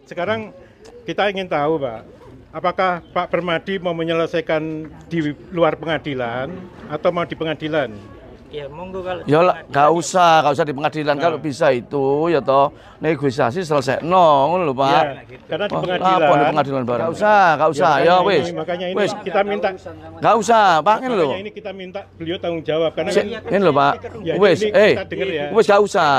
Sekarang kita ingin tahu, Pak, apakah Pak Permadi mau menyelesaikan di luar pengadilan atau mau di pengadilan? Ya monggo kalau Ya nggak usah di pengadilan. Kalau bisa itu ya toh negosiasi selesai ngono lho Pak. Ya, karena di pengadilan. Apa di pengadilan bareng? Nggak usah. Ya wis. Makanya ini Wis. kita minta. Nggak usah Pak ini lho. Makanya ini kita minta beliau tanggung jawab karena Ini lho Pak. Ya, Wis. ini kita denger ya. Wis nggak usah.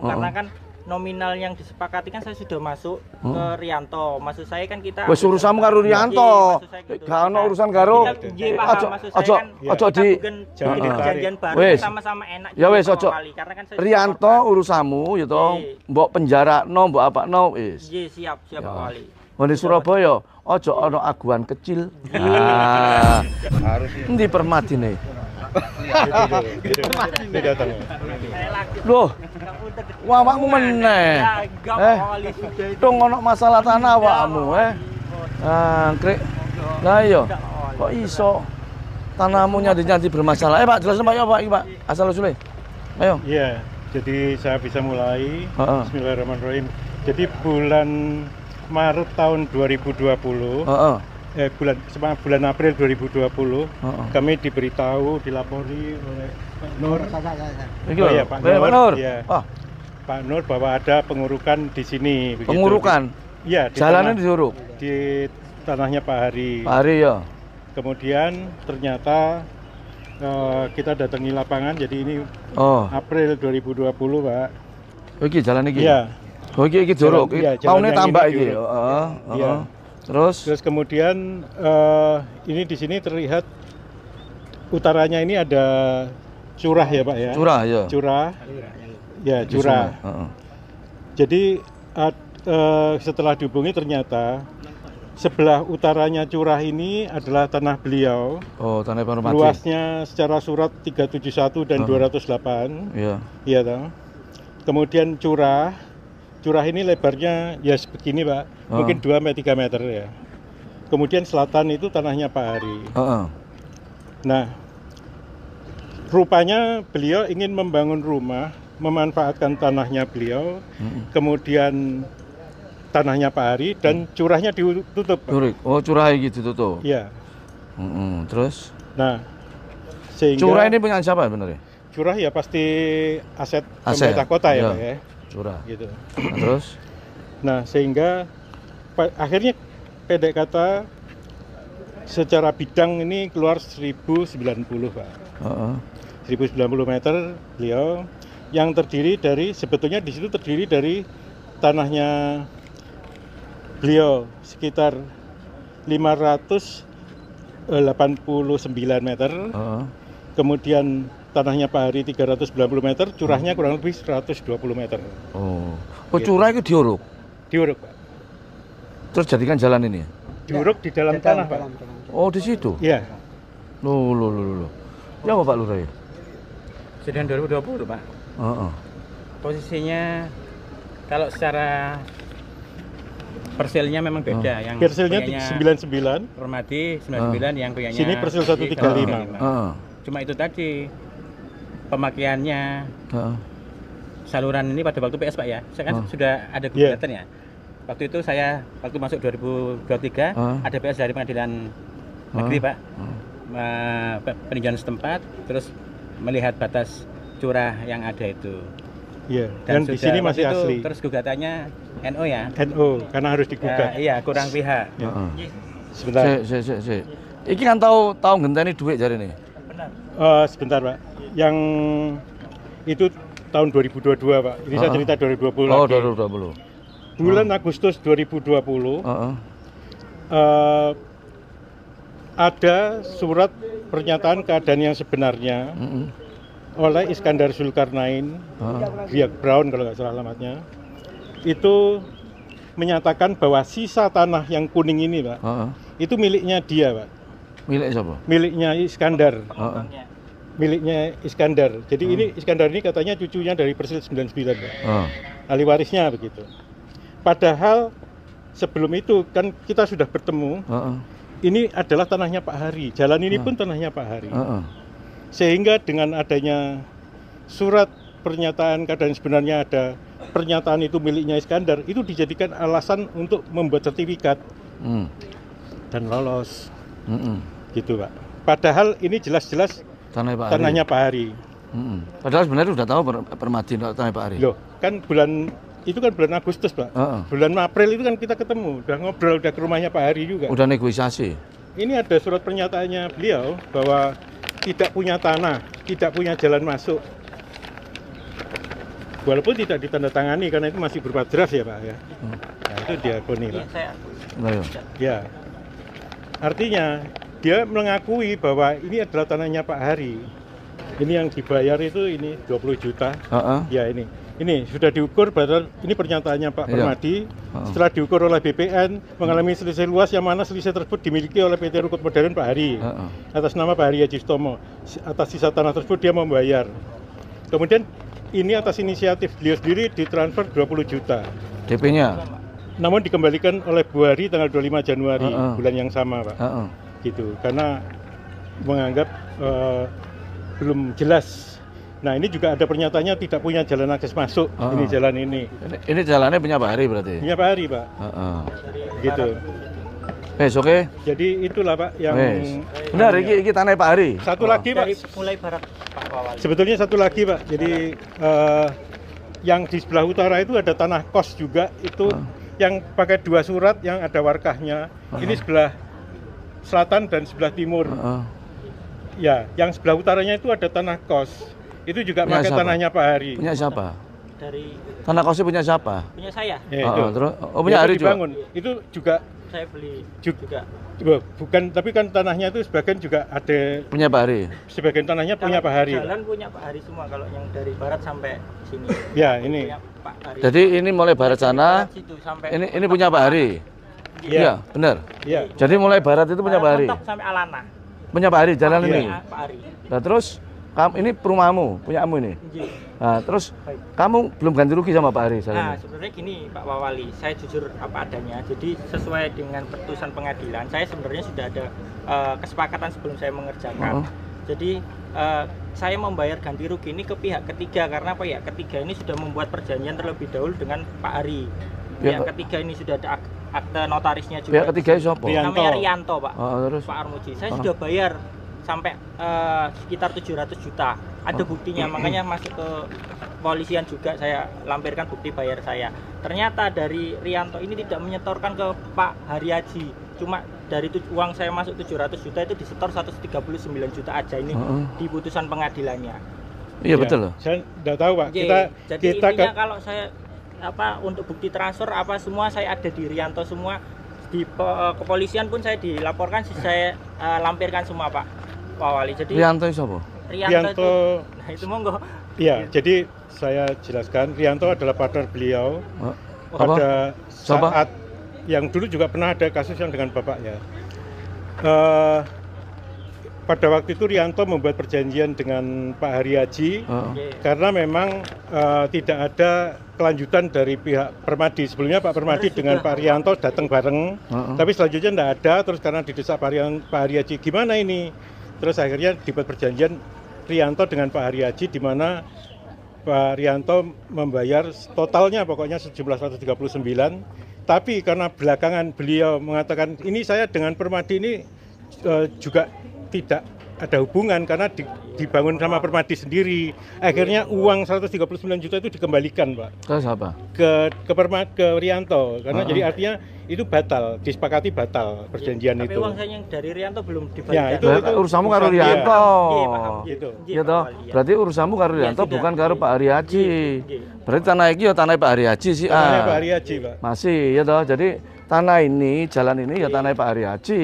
karena kan nominal yang disepakati kan saya sudah masuk ke Rianto. Maksud saya kan kita Wis urusanmu karo Rianto. Gak ono urusan karo. Ojo di janjian bareng Wis. sama-sama enak. Ya wis ojo. Karena kan saya Rianto urusanmu ya toh. Mbok penjarakno, mbok apakno wis. Nggih, siap Pak Wali. Di Surabaya ojo ono aguan kecil. Nah, endi Permadine? Ini datang. Loh, awakmu meneh. Dong ono masalah tanah awakmu, Angkrik. Lah iya. Kok iso tanahmu nyanti-nyanti bermasalah? Pak, jelasin Pak ya Pak, Pak. Asal usule. Ayo. Iya, jadi saya bisa mulai. Bismillahirrahmanirrahim. Jadi bulan Maret tahun 2020. Bulan April 2020 kami diberitahu, dilapori oleh Pak Nur. Ya, Pak Nur. Ya. Pak Nur bahwa ada pengurukan di sini. Begitu. Pengurukan? Iya. Jalannya diuruk? Di tanahnya Pak Hari. Pak Hari ya. Kemudian ternyata kita datangi lapangan, jadi ini April 2020 Pak. Iki jalan iki? Iya. Iki diuruk? Tahunnya tambah iki? Iya. Terus kemudian ini di sini terlihat utaranya ini ada curah ya Pak ya. Curah ya. Curah. Ya curah. Jadi setelah dihubungi ternyata sebelah utaranya curah ini adalah tanah beliau. Oh, tanah Permadi. Luasnya secara surat 371 dan 208. Iya. Iya toh. Kemudian curah ini lebarnya ya sebegini Pak, mungkin 2-3 meter ya. Kemudian selatan itu tanahnya Pak Hari. Nah, rupanya beliau ingin membangun rumah, memanfaatkan tanahnya beliau, kemudian tanahnya Pak Hari dan curahnya ditutup. Oh, curah gitu tutup. Iya. Terus? Nah, sehingga curah ini punya siapa sebenarnya? Curah ya pasti aset pemerintah kota ya Pak ya. Curah. Gitu. Nah, terus? Nah, sehingga akhirnya pendek kata secara bidang ini keluar 1090 Pak. 1090 meter beliau yang terdiri dari sebetulnya di situ terdiri dari tanahnya beliau sekitar 589 meter. Kemudian tanahnya Pak Hari 390 meter, curahnya kurang lebih 120 meter. Oh, curah itu diuruk? Diuruk, Pak. Terus jadikan jalan ini? Diuruk di dalam tanah, Pak. Oh, di situ? Iya. Loh. Ya apa Pak Lurah? Sudah 2020, Pak. Posisinya kalau secara persilnya memang beda. Yang persilnya 99. Permadi 99, yang punyanya sini persil 135. Cuma itu tadi pemakaiannya saluran ini pada waktu PS Pak ya. Saya kan sudah ada gugatan ya. Waktu itu saya waktu masuk 2023 ada PS dari pengadilan negeri Pak. Peninjauan setempat terus melihat batas curah yang ada itu. Iya. Dan di sini masih itu, asli. Terus gugatannya NO ya. NO karena harus digugat. Iya, kurang pihak. Sebentar. Iki kan tahu ngenteni duit jare nih. Benar. Sebentar Pak. Yang itu tahun 2022 Pak. Ini saya cerita 2020 lagi. 2020. Bulan Agustus 2020 ada surat pernyataan keadaan yang sebenarnya oleh Iskandar Zulkarnain, Biak Brown kalau nggak salah alamatnya, itu menyatakan bahwa sisa tanah yang kuning ini Pak, itu miliknya dia Pak. Milik siapa? Miliknya Iskandar. Miliknya Iskandar. Jadi ini Iskandar ini katanya cucunya dari Persil 99 Pak. Ahli warisnya begitu. Padahal sebelum itu kan kita sudah bertemu. Ini adalah tanahnya Pak Hari. Jalan ini pun tanahnya Pak Hari. Sehingga dengan adanya surat pernyataan keadaan sebenarnya ada pernyataan itu miliknya Iskandar, itu dijadikan alasan untuk membuat sertifikat dan lolos. Gitu Pak. Padahal ini jelas-jelas tanahnya Pak Hari. Padahal sebenarnya sudah tahu Permadi tanah Pak Hari. Loh, kan itu kan bulan Agustus Pak. Bulan April itu kan kita ketemu, udah ngobrol, udah ke rumahnya Pak Hari juga. Udah negosiasi. Ini ada surat pernyataannya beliau bahwa tidak punya tanah, tidak punya jalan masuk. Walaupun tidak ditandatangani karena itu masih berupa draft ya Pak ya. Nah, itu diakui Pak. Ya. Artinya dia mengakui bahwa ini adalah tanahnya Pak Hari. Ini yang dibayar itu ini 20 juta. Ya ini sudah diukur, padahal ini pernyataannya Pak Permadi. Setelah diukur oleh BPN, mengalami selisih luas yang mana selisih tersebut dimiliki oleh PT Rukut Modern Pak Hari. Atas nama Pak Hari Haji Sutomo. Atas sisa tanah tersebut dia membayar. Kemudian ini atas inisiatif beliau sendiri ditransfer 20 juta. DP-nya? Namun dikembalikan oleh Bu Hari tanggal 25 Januari, bulan yang sama Pak. Gitu, karena menganggap belum jelas. Nah ini juga ada pernyataannya tidak punya jalan akses masuk. Ini jalan ini. Ini jalannya punya Pak Hari berarti? Punya Pak Hari Pak. Gitu. Oke. Jadi itulah Pak yang. Benar, ini tanah Pak Hari. Satu lagi Pak. Mulai barat Pak Wawali. Sebetulnya satu lagi Pak. Jadi yang di sebelah utara itu ada tanah kos juga itu yang pakai 2 surat yang ada warkahnya. Ini sebelah selatan dan sebelah timur. Ya, yang sebelah utaranya itu ada tanah kos. Itu juga pakai tanahnya Pak Hari. Punya siapa? Dari tanah kosnya punya siapa? Punya saya. Ya, terus punya Hari juga. Itu juga saya beli juga. Bukan, tapi kan tanahnya itu sebagian juga ada punya Pak Hari. Sebagian tanahnya punya Pak Hari. Jalan punya Pak Hari semua kalau yang dari barat sampai sini. Ya, ini. Jadi ini mulai barat sana. Ini punya Pak Hari. Iya, benar. Iya. Jadi mulai barat itu punya Pak Hari. Sampai Alana. Punya Pak Hari jalan ini. Pak Hari. Nah, terus ini perumahanmu, punya kamu ini. Nah, terus kamu belum ganti rugi sama Pak Hari? Nah, sebenarnya gini Pak Wawali, saya jujur apa adanya. Jadi sesuai dengan putusan pengadilan, saya sebenarnya sudah ada kesepakatan sebelum saya mengerjakan. Jadi saya membayar ganti rugi ini ke pihak ketiga karena apa ya? Ketiga ini sudah membuat perjanjian terlebih dahulu dengan Pak Hari. Pihak ketiga ini sudah ada akte notarisnya juga. Pihak ketiga siapa? Namanya Rianto Pak. Terus? Pak Armuji. Saya sudah bayar sampai sekitar 700 juta. Ada buktinya, makanya masuk ke polisian juga saya lampirkan bukti bayar saya. Ternyata dari Rianto ini tidak menyetorkan ke Pak Hari Haji. Cuma dari uang saya masuk 700 juta itu disetor 139 juta aja ini di putusan pengadilannya. Iya betul loh. Saya tidak tahu Pak. Jadi intinya kalau saya untuk bukti transfer apa semua saya ada di Rianto semua. Di kepolisian pun saya dilaporkan, saya lampirkan semua Pak Wawali. Jadi Rianto itu apa? Rianto nah itu monggo. Iya, jadi saya jelaskan Rianto adalah partner beliau pada saat yang dulu juga pernah ada kasus yang dengan bapaknya. Pada waktu itu Rianto membuat perjanjian dengan Pak Hari Haji karena memang tidak ada kelanjutan dari pihak Permadi. Sebelumnya Pak Permadi dengan Pak Rianto datang bareng, tapi selanjutnya tidak ada. Terus karena didesak Pak Hari Haji, gimana ini? Terus akhirnya dibuat perjanjian Rianto dengan Pak Hari Haji, di mana Pak Rianto membayar totalnya pokoknya sejumlah 139. Tapi karena belakangan beliau mengatakan ini saya dengan Permadi ini juga tidak ada hubungan karena dibangun sama Permadi sendiri. Akhirnya uang 139 juta itu dikembalikan, Pak. Ke siapa? Ke Rianto. Karena jadi artinya itu batal, disepakati batal perjanjian tapi itu. Tapi uang saya yang dari Rianto belum dibayar. Ya, itu urusanmu karo Rianto. Gitu. Iya toh. Berarti urusanmu karo Rianto bukan karo Pak Hari Haji. Berarti tanah iki ya tanah Pak Hari Haji sih. Tanahnya Pak Hari Haji, Pak. Masih ya toh. Jadi tanah ini, jalan ini ya tanah Pak Hari Haji.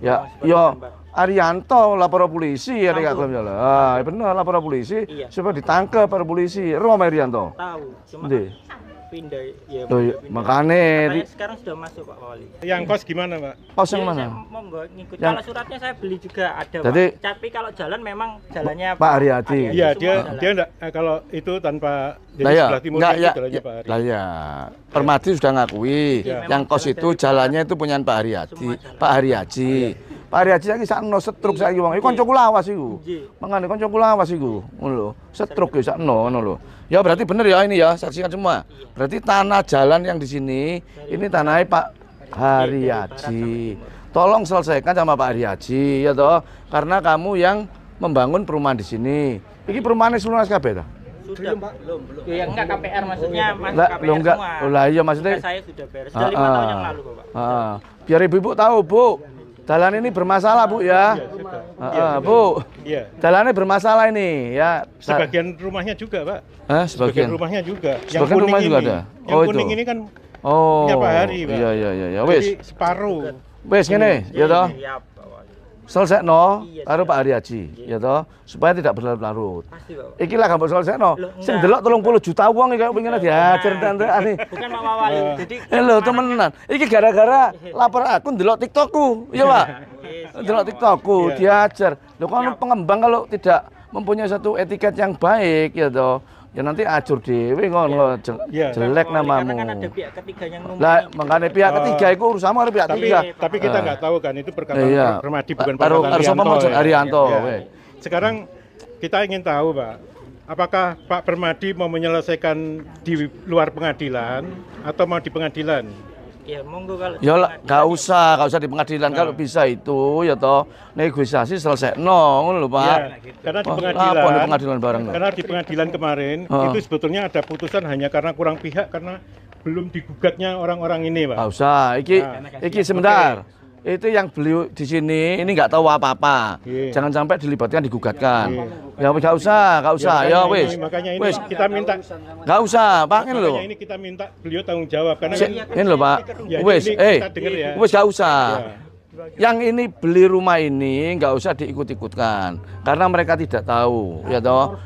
Ya, yo Arianto lapor polisi ya nek gelem ya. Ah, bener lapor polisi supaya ditangkap para polisi. Roma Arianto. Tahu, cuma pindah ya. Makane sekarang sudah masuk Pak Wali. Yang kos gimana, Pak? Kos yang mana? Monggo ngikut. Kalau suratnya saya beli juga ada, jadi, Pak. Tapi kalau jalan memang jalannya Pak Hari Haji. Iya, dia enggak kalau itu tanpa jadi sebelah timur itu jalannya Pak Hari. Lah ya. Permadi sudah ngakui yang kos itu jalannya itu punya Pak Hari Haji. Pak Hari Haji. Pak Ari Haji saiki sakno stroke saiki wong. Iku kancaku lawas iku. Mangane kancaku lawas iku. Ngono lho. Stroke ya sakno ngono lho. Ya berarti bener ya ini ya, saksikan semua. Berarti tanah jalan yang di sini ini tanahnya Pak Hari Haji. Tolong selesaikan sama Pak Hari Haji ya toh, karena kamu yang membangun perumahan di sini. Iki perumahannya seluruh kabeh toh? Sudah, belum. Ya enggak KPR maksudnya, Mas. KPR lo enggak. semua. Lah iya maksudnya. Saya sudah beres. Sudah 5 tahun yang lalu, Bapak. Biar ibu-ibu tahu, Bu. Jalan ini bermasalah, Bu ya. Bu. Iya. Jalannya bermasalah ini ya. Sebagian rumahnya juga, Pak. Sebagian rumahnya juga. Sebagian rumah juga ada. Yang kuning ini kan punya Pak Hari, Pak. Iya. Wis separuh. Wis ngene, ya toh. Selesaino karo Pak Hari Haji, ya toh, supaya tidak berlarut-larut. Pasti, Bapak. Iki lah gak selesaino. Sing delok 30 juta wong iki pengen diajar tante-tante. Bukan Pak Wali. Jadi lho temenan. Iki gara-gara lapor aku ndelok TikTokku, iya Pak. Ndelok TikTokku diajar. Lho kalau pengembang kalau tidak mempunyai satu etiket yang baik ya toh, ya nanti ajur dhewe ngono jelek namamu. Karena kan ada pihak ketiga yang ngomong. Lah makanya pihak ketiga itu urusanmu harus pihak ketiga. Tapi kita nggak tahu kan itu perkataan Permadi bukan perkataan Arianto. Sekarang kita ingin tahu, Pak, apakah Pak Permadi mau menyelesaikan di luar pengadilan atau mau di pengadilan? Ya monggo kalau ya nggak usah di pengadilan. Kalau bisa itu ya toh negosiasi selesai ngono lho Pak. Ya, karena di pengadilan bareng. Karena di pengadilan kemarin itu sebetulnya ada putusan hanya karena kurang pihak karena belum digugatnya orang-orang ini, Pak. Nggak usah. Iki sebentar. Itu yang beliau di sini ini nggak tahu apa-apa. Jangan sampai dilibatkan digugatkan. Ya nggak usah. Ya wis. Makanya ini kita minta. Nggak usah, Pak ini loh. Ini kita minta beliau tanggung jawab karena ini loh Pak. Wis, wis nggak usah. Yang ini beli rumah ini nggak usah diikut-ikutkan karena mereka tidak tahu, ya toh.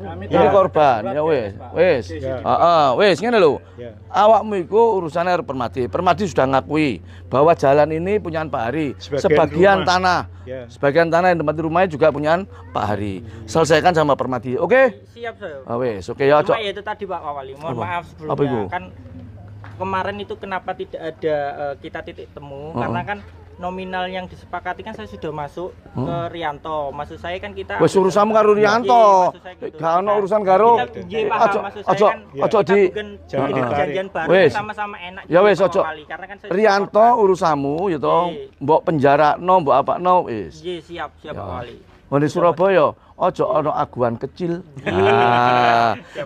Ini korban, ya wis. Wis ngene lho. Awakmu iku urusannya harus Permadi. Permadi sudah ngakui bahwa jalan ini punyaan Pak Hari. Sebagian tanah. Sebagian tanah yang tempat rumahnya juga punyaan Pak Hari. Selesaikan sama Permadi. Oke? Siap, saya. Wis, oke ya, Cok. Ya itu tadi Pak Wali. Mohon maaf sebelumnya. Kan kemarin itu kenapa tidak ada kita titik temu karena kan nominal yang disepakati kan saya sudah masuk ke Rianto. Maksud saya kan kita wis urusanmu karo Rianto. Gak ono urusan karo. Ojo di perjanjian baru sama-sama enak. Ya wis ojo. Karena kan Rianto urusanmu ya toh. Mbok penjarakno, mbok apakno wis. Nggih, siap Pak Wali. Di Surabaya ojo ono aguan kecil.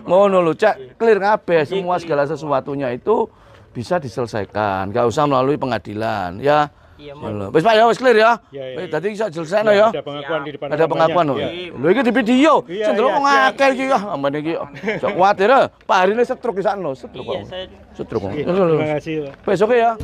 Ngono lho, Cek. Clear kabeh semua segala sesuatunya itu bisa diselesaikan. Gak usah melalui pengadilan ya. Iya, wis Pak ya, wis clear ya. Tadi iso jelasekno ya. Ada pengakuan di depan. Ada pengakuan lho. Lho iki di video. Sing delok wong akeh iki ya. Ambane iki. Sok kuwatir Pak Hari ini stroke sakno, stroke. Iya, saya stroke. Terima kasih. Wis oke ya.